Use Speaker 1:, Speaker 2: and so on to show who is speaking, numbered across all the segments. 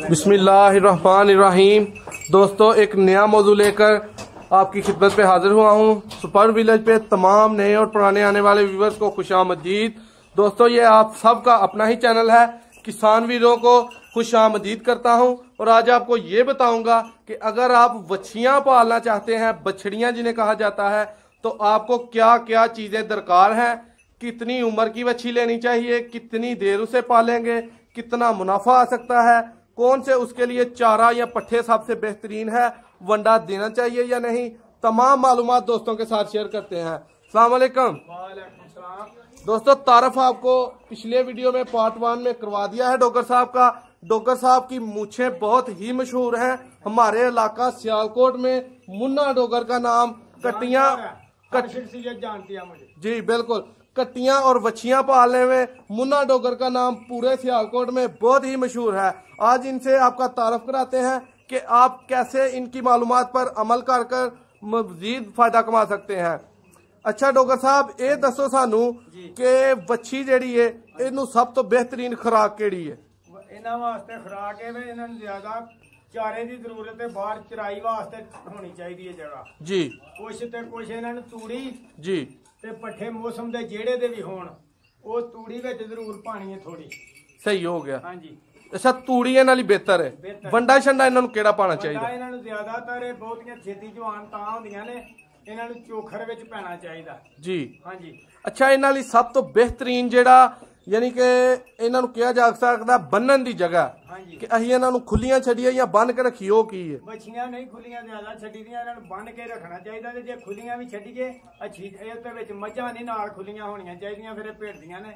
Speaker 1: बिस्मिल्लाहिर्रहमानिर्रहीम। दोस्तों, एक नया मौजू लेकर आपकी खिदमत पे हाजिर हुआ हूँ। सुपर विलेज पे तमाम नए और पुराने आने वाले व्यूवर्स को खुशामदीद। दोस्तों, ये आप सबका अपना ही चैनल है, किसान वीरों को खुशामदीद करता हूँ। और आज आपको ये बताऊंगा कि अगर आप वछियाँ पालना चाहते हैं, बछड़ियाँ जिन्हें कहा जाता है, तो आपको क्या क्या चीज़ें दरकार हैं, कितनी उम्र की वछी लेनी चाहिए, कितनी देर उसे पालेंगे, कितना मुनाफा आ सकता है, कौन से उसके लिए चारा या पट्ठे सबसे बेहतरीन है, वंडा देना चाहिए या नहीं, तमाम मालूमात दोस्तों के साथ शेयर करते हैं। अस्सलाम वालेकुम। दोस्तों, तारफ आपको पिछले वीडियो में पार्ट 1 में करवा दिया है डोगर साहब का। डोगर साहब की मूछें बहुत ही मशहूर हैं। हमारे इलाका सियालकोट में मुन्ना डोगर का नाम कट्टियां
Speaker 2: जानती है मुझे।
Speaker 1: जी बिल्कुल, कट्टियां और वछियां पालने में मुन्ना डोगर का नाम पूरे सियालकोट में बहुत ही मशहूर है। आज इनसे आपका तारफ कराते हैं कि आप कैसे इनकी मालूमात पर अमल कर मजीद फायदा कमा सकते हैं। अच्छा डोगर साहब, ये दसो सानू कि वछी जिहड़ी है इनू सब तो बेहतरीन खुराक केड़ी है?
Speaker 2: इन्हां वास्ते खुराक है इन्हां नूं ज्यादा चारे की जरूरत है। बाहर चराई वास्ते होनी चाहिए जगह
Speaker 1: जी।
Speaker 2: कुछ ते कुछ इन्हां नूं तूड़ी
Speaker 1: जी
Speaker 2: ते पट्ठे मौसम दे जेड़े दे भी होण, वो तूड़ी विच जरूर पानी है थोड़ी।
Speaker 1: सही हो गया।
Speaker 2: हाँ जी।
Speaker 1: अच्छा, तूड़ी इन्हां लई बेहतर है। वंडा शंडा इन्हां नूं केड़ा पाना चाहिए?
Speaker 2: इन्हां नूं ज्यादातर बहुतियां छेती जवान तां होंदियां ने, इन्हां नूं चोखर विच पैना चाहिदा जी। हाँ जी।
Speaker 1: अच्छा, इन्हां लई सब तो बेहतरीन जेड़ा यानी कि इन्हां नूं किहा जा सकदा बन्नण दी जगह कि असीं इन्हां नूं खुलियां छड्डीए या बन के रखीए, ओ की है?
Speaker 2: बछियां नहीं खुलियां ज्यादा छड्डी दियां, इन्हां नूं बन के रखना चाहिदा। ते जे खुलियां भी छड्डीए अच्छी इहदे विच मੱਝਾਂ नहीं नाल खुलियां होणियां चाहिदियां, फिर भेड़दियां ने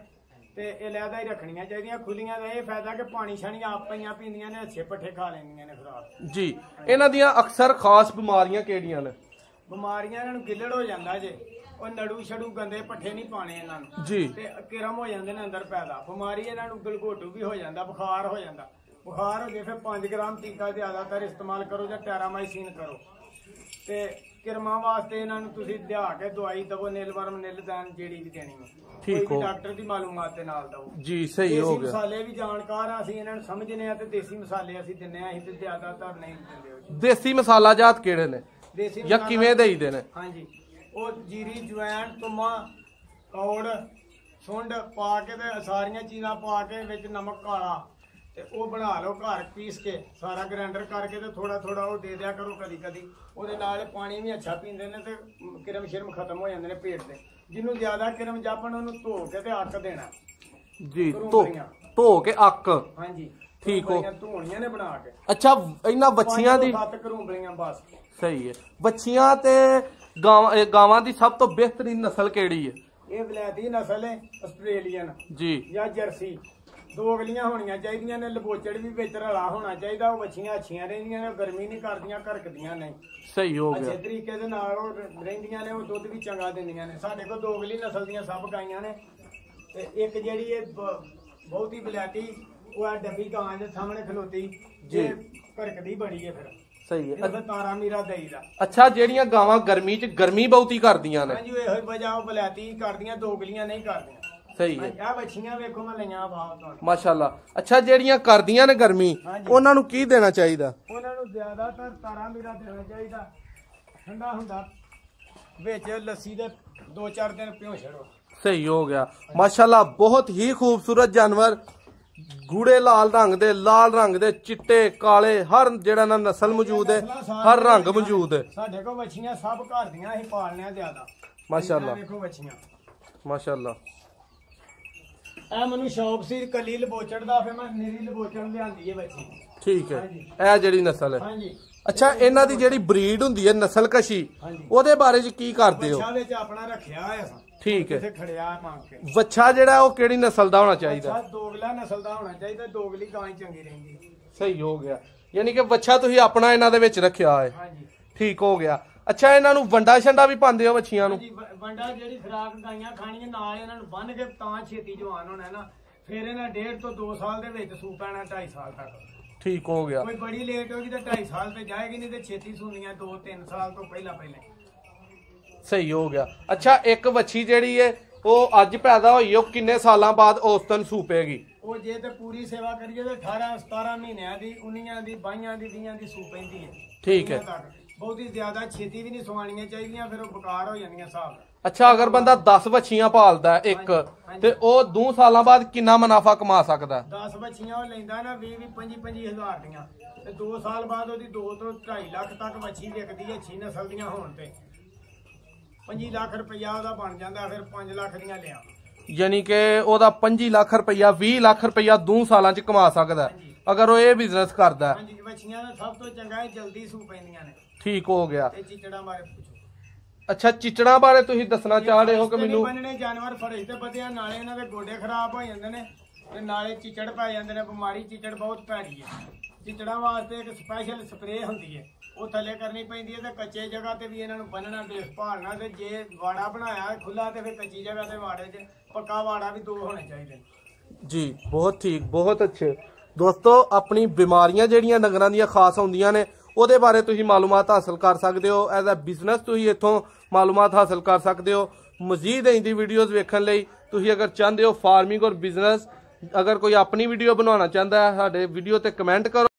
Speaker 2: ते इलादा ही रखनियां चाहिदियां। खुलियां दा ये फायदा कि पानी शानी आप पईयां पींदियां ने, अच्छे पट्ठे खा लैंदियां ने खुराक जी।
Speaker 1: इन्हां दियां अक्सर खास बीमारियां केड़ियां ने?
Speaker 2: बीमारियां इन्हां नूं गिल्लड़ हो जांदा जे, और नड़ू छड़ू गंदे पट्ठे नहीं पाने इन्हां नूं
Speaker 1: जी, ते
Speaker 2: किरम हो जांदे ने अंदर पैदा। बीमारी इन्हां नूं गलघोटू भी हो जांदा, बुखार हो जांदा। बुखार हो जाए फिर 5 ग्राम टीका ज्यादातर इस्तेमाल करो या टैरामाइसिन करो। ते किरमा वास्ते इन्हां नूं तुसीं लिया के दवाई दवो, नीलवर्म नीलदैन जेड़ी भी देनी है, ठीक हो, डॉक्टर की मालूमात दे नाल दवो जी। सही हो गया। मसाले भी जानकार आ, असीं इन्हां नूं समझने आ ते देसी मसाले असीं दिन्ने आ, असीं ते ज्यादातर नहीं दिंदे।
Speaker 1: देसी मसाला जात केड़े ने
Speaker 2: देसी
Speaker 1: या किवें देईदे ने?
Speaker 2: हां जी, ਉਹ जीरी जवैन तुमा कौड़ सुंड पा के ते सारियां चीज़ां पा के विच नमक काला ते ਉਹ बना लो घर पीस के सारा ग्राइंडर करके ते थोड़ा थोड़ा वो दे दिया करो कदी कदी। ਉਹਦੇ ਨਾਲ पानी भी अच्छा पींदे ने ते किरम शिरम खत्म हो जांदे ने पेट दे। जिन्हों ज्यादा किरम जापण ਉਹਨੂੰ ਧੋ के ते ਅੱਕ देना जी। ਧੋ के ਅੱਕ। हां जी, ठीक हो, ਧੋਣੀਆਂ ਨੇ ਬਣਾ के।
Speaker 1: अच्छा, ਇਹਨਾਂ ਬੱਚੀਆਂ ਦੀ
Speaker 2: 7 ਕਰੂੰਬਲੀਆਂ बस।
Speaker 1: सही है। ਬੱਚੀਆਂ ਤੇ गावां दी सब तो बेहतरीन नस्ल केड़ी है?
Speaker 2: ये वलैती नस्ल है, आस्ट्रेलियन जी या जर्सी। दोगलियां होनियां चाहिए ने, लबोचड़ भी विच रला होना चाहिए। वो बच्चियां अच्छियां रहिंदियां ने, गर्मी नहीं करदियां, घरकदियां नहीं। सही हो गया। अच्छे तरीके दे नाल रहिंदियां ने, वो दुध भी चंगा दिंदियां ने। साडे कोल दोगली नस्ल दियां सब गाइयां ने ते एक जेहड़ी ये बहुत ही वलैती वो है डब्बी गां दे सामने खलोती जी, घरकदी बड़ी है फिर। सही है। तारा मीरा देईदा। अच्छा, जेड़ियां गावां गर्मी च गर्मी बहुती करदियां ने? हां जी, इहो वजह वो वलैती करदियां, दोगलियां नहीं करदियां। सही है। आ बच्चियां वेखो मैं लईयां बाहर माशाअल्लाह। अच्छा, जेड़ियां करदियां ने गर्मी, उन्हां नूं की देना चाहिदा? उन्हां नूं ज्यादातर तारा मीरा देना चाहिदा, ठंडा हुंदा, विच लस्सी दे 2-4 दिन पियो छड़ो। सही हो गया। माशाअल्लाह, बहुत ही खूबसूरत जानवर, गूढ़े लाल रंग दे, लाल रंग दे, चिट्टे काले, हर जेड़ा ना नस्ल मौजूद है, हर रंग मौजूद है। साडे कोल बच्चियां सब घर दियां ही पालने ज्यादा माशाअल्लाह। देखो बच्चियां माशाअल्लाह। ए मनु शौक सी कली लबोचड़ दा, फिर मैं नीली लबोचड़ लियांदी है बच्ची। ठीक है। ए जेड़ी नस्ल है। हां जी। अच्छा, इन्हां दी जेड़ी ब्रीड हुंदी है नस्ल कशी, ओदे बारे च की करदे हो? बच्चा विच अपना रखिया है। ठीक है। खड़िया मांग के बच्चा जेड़ा वो केड़ी नस्ल दा होना चाहिए? दोगला नस्ल दा होना चाहिए, दोगली गां चंगी रहेगी। सही हो गया। यानी कि बच्चा तुसीं अपना इन्हां दे विच रखिया है। हां जी, ठीक हो गया। अच्छा, इन्हां नूं वंडा शंडा भी पांदे हो बच्चियां नूं? वंडा जेड़ी खुराक गाइयां खाणियां नाल इन्हां नूं बन के तां छेती जवान होना है ना, फिर इन्हां 1.5 ਤੋਂ 2 साल दे विच सू पैना, 2.5 साल तक। ठीक हो गया। कोई बड़ी लेट होगी तो 2.5 साल पे जाएगी, नहीं तो छेती सूनियां 2-3 साल तो पहले। सही हो गया। अच्छा, एक बच्ची जेड़ी है वो अज पैदा हुई, किन्ने सालां बाद औसतन सूपेगी? ਉਹ ਜੇ ਤੇ ਪੂਰੀ ਸੇਵਾ ਕਰੀਏ ਤੇ 18-17 ਮਹੀਨਿਆਂ ਦੀ 19 ਦੀ 22 ਦੀ 20 ਦੀ ਸੂ ਪੈਂਦੀ ਹੈ।
Speaker 1: ਠੀਕ ਹੈ।
Speaker 2: ਬਹੁਤੀ ਜ਼ਿਆਦਾ ਛੇਤੀ ਵੀ ਨਹੀਂ ਸਵਾਣੀਆਂ ਚਾਹੀਦੀਆਂ, ਫਿਰ ਉਹ ਬਕਾਰ ਹੋ ਜਾਂਦੀਆਂ ਹਿਸਾਬ।
Speaker 1: ਅੱਛਾ, ਅਗਰ ਬੰਦਾ 10 ਵੱਛੀਆਂ ਪਾਲਦਾ ਇੱਕ ਤੇ ਉਹ 2 ਸਾਲਾਂ ਬਾਅਦ ਕਿੰਨਾ ਮੁਨਾਫਾ ਕਮਾ ਸਕਦਾ?
Speaker 2: 10 ਵੱਛੀਆਂ ਉਹ ਲੈਂਦਾ ਨਾ 20-25 ਹਜ਼ਾਰ ਦੀਆਂ, ਤੇ 2 ਸਾਲ ਬਾਅਦ ਉਹਦੀ 2 ਤੋਂ 2.5 ਲੱਖ ਤੱਕ ਵੱਛੀ ਵਿਕਦੀ ਹੈ। ਅੱਛੀ ਨਸਲ ਦੀਆਂ ਹੋਣ ਤੇ 25 ਲੱਖ ਰੁਪਇਆ ਉਹਦਾ ਬਣ ਜਾਂਦਾ, ਫਿਰ 5 ਲੱਖ ਦੀਆਂ ਲਿਆ। ਯਾਨੀ ਕਿ ਉਹਦਾ 25 ਲੱਖ ਰੁਪਇਆ 20 ਲੱਖ ਰੁਪਇਆ 2 ਸਾਲਾਂ ਚ ਕਮਾ ਸਕਦਾ ਅਗਰ ਉਹ ਇਹ ਬਿਜ਼ਨਸ ਕਰਦਾ। ਹਾਂਜੀ, ਵੱਛੀਆਂ ਦਾ ਸਭ ਤੋਂ ਚੰਗਾ ਹੈ ਜਲਦੀ ਸੂ ਪੈਂਦੀਆਂ ਨੇ। ਠੀਕ ਹੋ ਗਿਆ। ਤੇ ਚਿਚੜਾਂ ਬਾਰੇ ਪੁੱਛੋ। ਅੱਛਾ, ਚਿਚੜਾਂ ਬਾਰੇ ਤੁਸੀਂ ਦੱਸਣਾ ਚਾਹ ਰਹੇ ਹੋ ਕਿ ਮੈਨੂੰ? ਬੰਨਣੇ ਜਾਨਵਰ ਫਰਜ ਤੇ ਵਧਿਆ, ਨਾਲੇ ਇਹਨਾਂ ਦੇ ਗੋਡੇ ਖਰਾਬ ਹੋ ਜਾਂਦੇ ਨੇ ਤੇ ਨਾਲੇ ਚਿਚੜ ਪੈ ਜਾਂਦੇ ਨੇ। ਬਿਮਾਰੀ ਚਿਚੜ ਬਹੁਤ ਭੈੜੀ ਹੈ। ਚਿਚੜਾਂ ਵਾਸਤੇ ਇੱਕ ਸਪੈਸ਼ਲ ਸਪਰੇਅ ਹੁੰਦੀ ਹੈ, ਉਹ ਥੱਲੇ ਕਰਨੀ ਪੈਂਦੀ ਹੈ। ਤੇ ਕੱਚੇ ਜਗ੍ਹਾ ਤੇ ਵੀ ਇਹਨਾਂ ਨੂੰ ਬੰਨਣਾ, ਦੇਖਭਾਲਣਾ। ਤੇ ਜੇ ਵਾੜਾ ਬਣਾਇਆ ਖੁੱਲਾ ਤੇ ਫਿਰ ਕੱਚੀ ਜਗ੍ਹਾ ਤੇ ਵਾੜੇ 'ਚ ਪੱਕਾ ਵਾੜਾ ਵੀ 2 ਹੋਣੇ ਚਾਹੀਦੇ ਜੀ। ਬਹੁਤ ਠੀਕ, ਬਹੁਤ ਅੱਛੇ। ਦੋਸਤੋ, ਆਪਣੀ ਬਿਮਾਰੀਆਂ ਜਿਹੜੀਆਂ ਡੰਗਰਾਂ ਦੀਆਂ ਖਾਸ ਹੁੰਦੀਆਂ ਨੇ ਉਹਦੇ ਬਾਰੇ ਤੁਸੀਂ ਮਾਲੂਮਾਤ ਹਾਸਲ ਕਰ ਸਕਦੇ ਹੋ। ਐਜ਼ ਅ ਬਿਜ਼ਨਸ ਤੁਸੀਂ ਇੱਥੋਂ ਮਾਲੂਮਾਤ ਹਾਸਲ ਕਰ ਸਕਦੇ ਹੋ। ਮਜ਼ੀਦ ਇਹਦੀ ਵੀਡੀਓਜ਼ ਵੇਖਣ ਲਈ ਤੁਸੀਂ ਅਗਰ ਚਾਹੁੰਦੇ ਹੋ ਫਾਰਮਿੰਗ ਔਰ ਬਿਜ਼ਨਸ, ਅਗਰ ਕੋਈ ਆਪਣੀ ਵੀਡੀਓ ਬਣਾਉਣਾ ਚਾਹੁੰਦਾ ਹੈ ਸਾਡੇ ਵੀਡੀਓ ਤੇ ਕਮੈਂਟ ਕਰੋ।